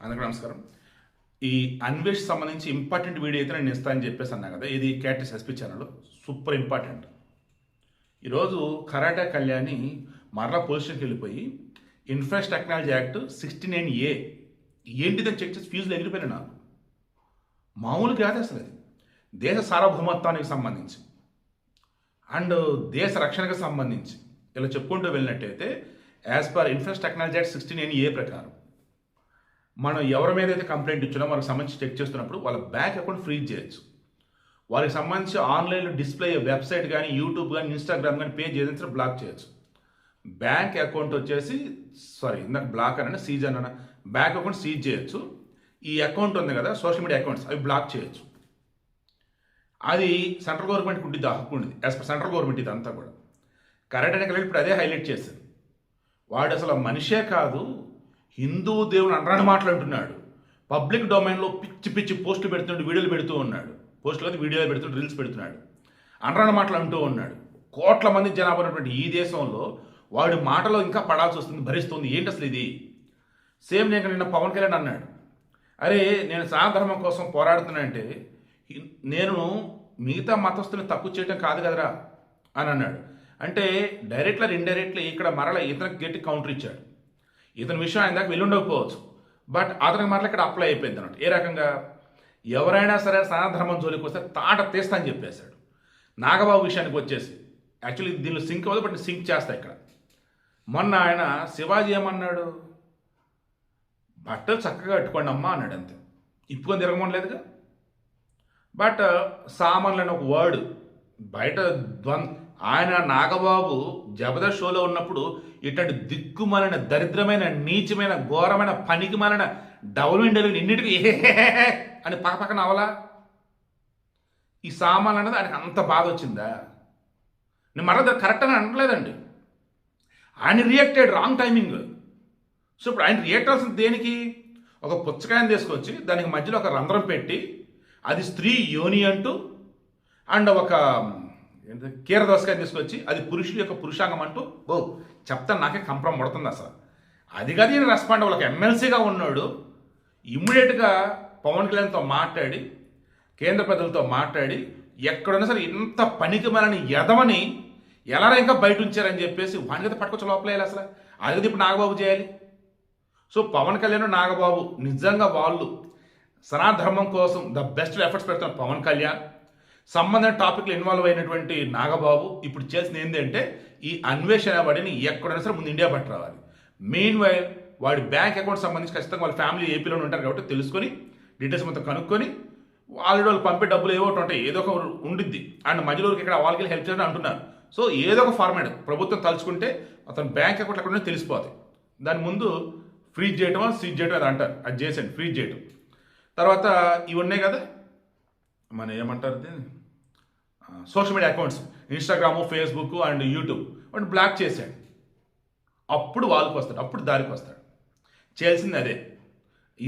అందరికీ నమస్కారం. ఈ అన్వేష్ సంబంధించి ఇంపార్టెంట్ వీడియో అయితే నేను ఇస్తానని చెప్పేసి అన్నా కదా. ఇది KTS SP channel super important. ఈరోజు కరాటే కళ్యాణి మరలా పొజిషన్కి వెళ్ళిపోయి ఇన్ఫ్రాస్ టెక్నాలజీ యాక్ట్ 69A ఏంటిదని చెక్ చేసి ఫీజులు ఎగిరిపోయినా నాకు మామూలు కాదు అసలు. అది దేశ సార్వభౌమత్వానికి సంబంధించి అండ్ దేశ రక్షణకు సంబంధించి ఇలా చెప్పుకుంటూ వెళ్ళినట్టయితే as per information technology act 69A ప్రకారం మనం ఎవరి మీద అయితే కంప్లైంట్ ఇచ్చినా వాళ్ళకి సంబంధించి చెక్ చేస్తున్నప్పుడు వాళ్ళ బ్యాంక్ అకౌంట్ ఫ్రీజ్ చేయొచ్చు. వాళ్ళకి సంబంధించి ఆన్లైన్లో డిస్ప్లే వెబ్సైట్ కానీ యూట్యూబ్ కానీ ఇన్స్టాగ్రామ్ కానీ పేజ్ ఏదైనా బ్లాక్ చేయొచ్చు. బ్యాంక్ అకౌంట్ వచ్చేసి ఇందాక బ్లాక్ అన్న సీజ్ అన్న బ్యాంక్ అకౌంట్ సీజ్ చేయొచ్చు. ఈ అకౌంట్ ఉంది కదా సోషల్ మీడియా అకౌంట్స్ అవి బ్లాక్ చేయొచ్చు. అది సెంట్రల్ గవర్నమెంట్కి ఉంటుంది, హక్కు ఉంటుంది యాజ్ పర్ సెంట్రల్ గవర్నమెంట్. ఇదంతా కూడా కరెక్ట్ అనే ఇప్పుడు అదే హైలైట్ చేశారు. వాడు అసలు మనిషే కాదు, హిందూ దేవుని అనరాని మాటలు అంటున్నాడు. పబ్లిక్ డొమైన్లో పిచ్చి పిచ్చి పోస్టులు పెడుతున్నాడు, వీడియోలు పెడుతూ ఉన్నాడు. పోస్టులు కాదు వీడియోలు పెడుతున్నాడు, రీల్స్ పెడుతున్నాడు, అనరాని మాటలు అంటూ ఉన్నాడు. కోట్ల మంది జనాభా ఉన్నటువంటి ఈ దేశంలో వాడి మాటలో ఇంకా పడాల్సి వస్తుంది, భరిస్తుంది. ఏంటి అసలు ఇది? సేమ్ నేను నిన్న పవన్ కళ్యాణ్ అన్నాడు, అరే నేను సనాతన కోసం పోరాడుతున్నానంటే నేను మిగతా మతస్థుని తక్కువ చేయడం కాదు కదరా అని అన్నాడు. అంటే డైరెక్ట్లీ ఇండైరెక్ట్లీ ఇక్కడ మరల ఇతనికి గట్టి కౌంటర్ ఇచ్చాడు. ఇతని విషయం ఆయన దాకా వెళ్ళుండకపోవచ్చు, బట్ అతనికి మరల ఇక్కడ అప్లై అయిపోయింది అన్నట్టు. ఏ రకంగా ఎవరైనా సరే సనాధర్మం జోలికి వస్తే తాట తీస్తా అని చెప్పేశాడు. నాగబాబు విషయానికి వచ్చేసి యాక్చువల్లీ దీనిలో సింక్ అవ్వదు, బట్ సింక్ చేస్తా ఇక్కడ. మొన్న ఆయన శివాజీ ఏమన్నాడు, బట్టలు చక్కగా కట్టుకోండి అమ్మా అన్నాడు, అంతే. ఇప్పుకొని తిరగమనలేదుగా. బట్ సామాన్లు అని ఒక వర్డ్ బయట ఆయన నాగబాబు జబర్దస్త్ షోలో ఉన్నప్పుడు ఇట్లాంటి దిక్కుమాలిన దరిద్రమైన నీచమైన ఘోరమైన పనికి మాలిన డెవలప్మెంట్ ఇన్నిటికీ అని పక్కన అవలా ఈ సామాన్లు అనేది ఆయనకు అంత బాధ వచ్చిందా? నేను మరలా కరెక్ట్ అని అనట్లేదండి. ఆయన రియాక్టెడ్ రాంగ్ టైమింగ్. సో ఇప్పుడు ఆయన రియాక్ట్ అవ్వాల్సింది దేనికి? ఒక పుచ్చకాయని తీసుకొచ్చి దానికి మధ్యలో ఒక రంధ్రం పెట్టి అది స్త్రీ యోని అంటూ అండ్ ఒక కీర దోసకాయని తీసుకొచ్చి అది పురుషుల యొక్క పురుషాంగం అంటూ చెప్తాను. నాకే కంప్రం పడుతుంది అసలు. అది కాదు ఈయన రెస్పాండ్ వాళ్ళకి ఎమ్మెల్సీగా ఉన్నాడు. ఇమ్మీడియట్గా పవన్ కళ్యాణ్తో మాట్లాడి కేంద్ర ప్రజలతో మాట్లాడి ఎక్కడున్నా సరే ఇంత పనికి మనని ఎదవని ఎలా ఇంకా బయట ఉంచారని చెప్పేసి వానికైతే పట్టుకొచ్చి లోపలేయాలి అసలు. అది ఇప్పుడు నాగబాబు చేయాలి. సో పవన్ కళ్యాణ్ నాగబాబు నిజంగా వాళ్ళు సనాధర్మం కోసం ద బెస్ట్ ఎఫర్ట్స్ పెడుతున్నారు. పవన్ కళ్యాణ్ సంబంధించిన టాపిక్లో ఇన్వాల్వ్ అయినటువంటి నాగబాబు ఇప్పుడు చేసిన ఏంటంటే ఈ అన్వేషణ వాడిని ఎక్కడైనా సరే ముందు ఇండియా పట్టు రావాలి. మెయిన్ వైల్ వాడి బ్యాంక్ అకౌంట్ సంబంధించి ఖచ్చితంగా వాళ్ళ ఫ్యామిలీ ఏపీలోనే ఉంటారు కాబట్టి తెలుసుకొని డీటెయిల్స్ మొత్తం కనుక్కొని ఆల్రెడీ వాళ్ళు పంపే డబ్బులు ఏవో ఉంటాయి, ఏదో ఒక ఉండిద్ది. అండ్ మధ్యలో ఇక్కడ వాళ్ళకి హెల్ప్ చేయడం అంటున్నారు. సో ఏదో ఒక ఫార్మాట్ ప్రభుత్వం తలుచుకుంటే అతను బ్యాంక్ అకౌంట్ ఎక్కడ తెలిసిపోతాయి. దాని ముందు ఫ్రీజ్ చేయటమో సీజ్ చేయటం అది అంటారు, అది చేసేయండి ఫ్రీజ్ చేయటం. తర్వాత ఇవి ఉన్నాయి కదా మన ఏమంటారు social media accounts Instagram Facebook and YouTube వాటిని బ్లాక్ చేశాడు. అప్పుడు వాళ్ళకి వస్తాడు, అప్పుడు దారికి వస్తాడు. చేయాల్సింది అదే.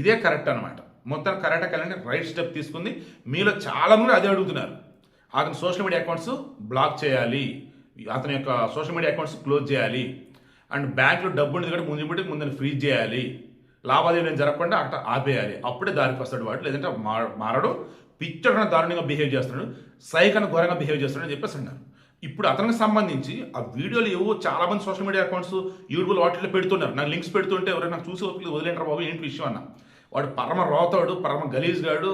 ఇదే కరెక్ట్ అనమాట. మొత్తం కరెక్ట్ కలంటే రైట్ స్టెప్ తీసుకుంది. మీలో చాలామంది అదే అడుగుతున్నారు. అతని సోషల్ మీడియా అకౌంట్స్ బ్లాక్ చేయాలి, అతని యొక్క సోషల్ మీడియా అకౌంట్స్ క్లోజ్ చేయాలి అండ్ బ్యాంకులో డబ్బు ఉండేది కూడా ముందు ఫ్రీజ్ చేయాలి, లావాదేవీలు జరగకుండా అక్కడ ఆపేయాలి. అప్పుడే దారికి వస్తాడు వాడు. లేదంటే మారడు, పిచ్చడన దారుణంగా బిహేవ్ చేస్తున్నాడు, సైకన ఘోరంగా బిహేవ్ చేస్తున్నాడు అని చెప్పేసి అన్నారు. ఇప్పుడు అతనికి సంబంధించి ఆ వీడియోలు ఏవో చాలామంది సోషల్ మీడియా అకౌంట్స్ యూట్యూబ్లో వాటిలో పెడుతున్నారు. నాకు లింక్స్ పెడుతుంటే ఎవరైనా నాకు చూసి వదిలేంటారు బాబు ఏంటి విషయం అన్న. వాడు పరమ రోతాడు, పరమ గలీజ్ గాడు,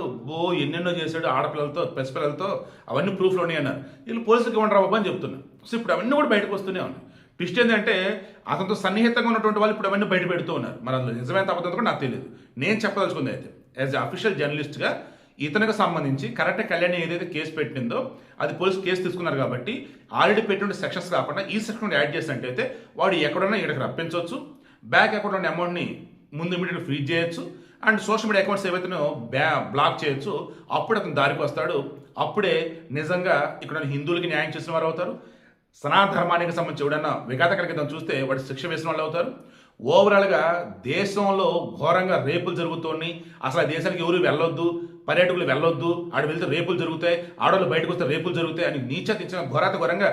ఎన్నెన్నో చేశాడు ఆడపిల్లలతో పసిపిల్లలతో, అవన్నీ ప్రూఫ్లు ఉన్నాయి అన్నారు. వీళ్ళు పోలీసులకు ఇవ్వండి బాబు అని చెప్తున్నారు. సో ఇప్పుడు అవన్నీ కూడా బయటకు వస్తూనే ఉన్నాయి. ట్విస్ట్ ఏంటంటే అతనితో సన్నిహితంగా ఉన్నటువంటి వాళ్ళు ఇప్పుడు అవన్నీ బయట పెడుతూ ఉన్నారు. మరి అందులో నిజమైన అబద్ధం కూడా నాకు తెలియదు. నేను చెప్పదలుచుకుంది అయితే యాజ్ అఫీషియల్ జర్నలిస్ట్గా ఇతనికి సంబంధించి కరెక్ట్ కళ్యాణ్ ఏదైతే కేసు పెట్టిందో అది పోలీసు కేసు తీసుకున్నారు కాబట్టి ఆల్రెడీ పెట్టిన సెక్షన్స్ కాకుండా ఈ సెక్షన్ యాడ్ చేసినట్టయితే వాడు ఎక్కడన్నా ఇక్కడికి రప్పించవచ్చు, బ్యాంక్ అకౌంట్లో ఉన్న అమౌంట్ని ముందు ఇమీడియట్గా ఫ్రీజ్ చేయొచ్చు అండ్ సోషల్ మీడియా అకౌంట్స్ ఏవైతే బ్లాక్ చేయొచ్చు. అప్పుడు అతను దారికి వస్తాడు. అప్పుడే నిజంగా ఇక్కడ హిందువులకి న్యాయం చేసిన వారు అవుతారు. సనాధర్మానికి సంబంధించి ఎవడన్నా విఘాతకరం చూస్తే వాటి శిక్ష వేసిన వాళ్ళు అవుతారు. ఓవరాల్గా దేశంలో ఘోరంగా రేపులు జరుగుతున్నాయి. అసలు ఆ దేశానికి ఎవరు వెళ్ళొద్దు, పర్యాటకులు వెళ్ళొద్దు, ఆడ వెళ్తే రేపులు జరుగుతాయి, ఆడవాళ్ళు బయటకు వస్తే రేపులు జరుగుతాయి అని నీచ ఘోరంగా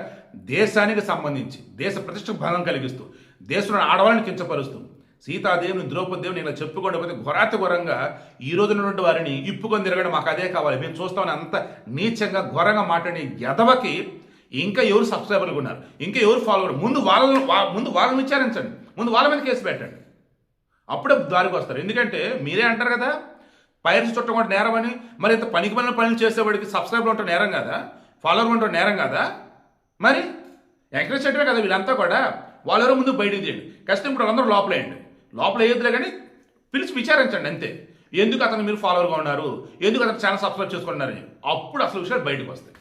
దేశానికి సంబంధించి దేశ ప్రతిష్టకు భంగం కలిగిస్తూ దేశంలో ఆడవాళ్ళని కించపరుస్తూ సీతాదేవిని ద్రౌపదేవిని ఇలా చెప్పుకోకపోతే ఘోరాతి ఘోరంగా ఈ రోజు ఉన్నటువంటి వారిని ఇప్పుకొని తిరగడం మాకు అదే కావాలి, మేము చూస్తామని అంత నీచంగా ఘోరంగా మాట్లాడి ఎదవకి ఇంకా ఎవరు సబ్స్క్రైబర్లు ఉన్నారు, ఇంకా ఎవరు ఫాలోవర్, ముందు వాళ్ళని విచారించండి, ముందు వాళ్ళ మీద కేసు పెట్టండి, అప్పుడే దారికి వస్తారు. ఎందుకంటే మీరే అంటారు కదా పైరసీ చుట్టం కూడా నేరం అని, మరి ఇంత పనికిమాలిన పనులు చేసేవాడికి సబ్స్క్రైబర్లు ఉంటాం నేరం కదా, ఫాలోవర్లు ఉంటాం నేరం కదా, మరి ఎంకరేజ్ చేయడమే కదా వీళ్ళంతా కూడా. వాళ్ళెవరో ముందు బయటకు చేయండి, కష్టం ఇప్పుడు అందరూ లోపలేయండి, లోపల వేయద్దులే కానీ పిలిచి విచారించండి అంతే. ఎందుకు అతను మీరు ఫాలోవర్గా ఉన్నారు, ఎందుకు అతను ఛానల్ సబ్స్క్రైబ్ చేసుకుంటున్నారని, అప్పుడు అసలు విషయాలు బయటకు వస్తాయి.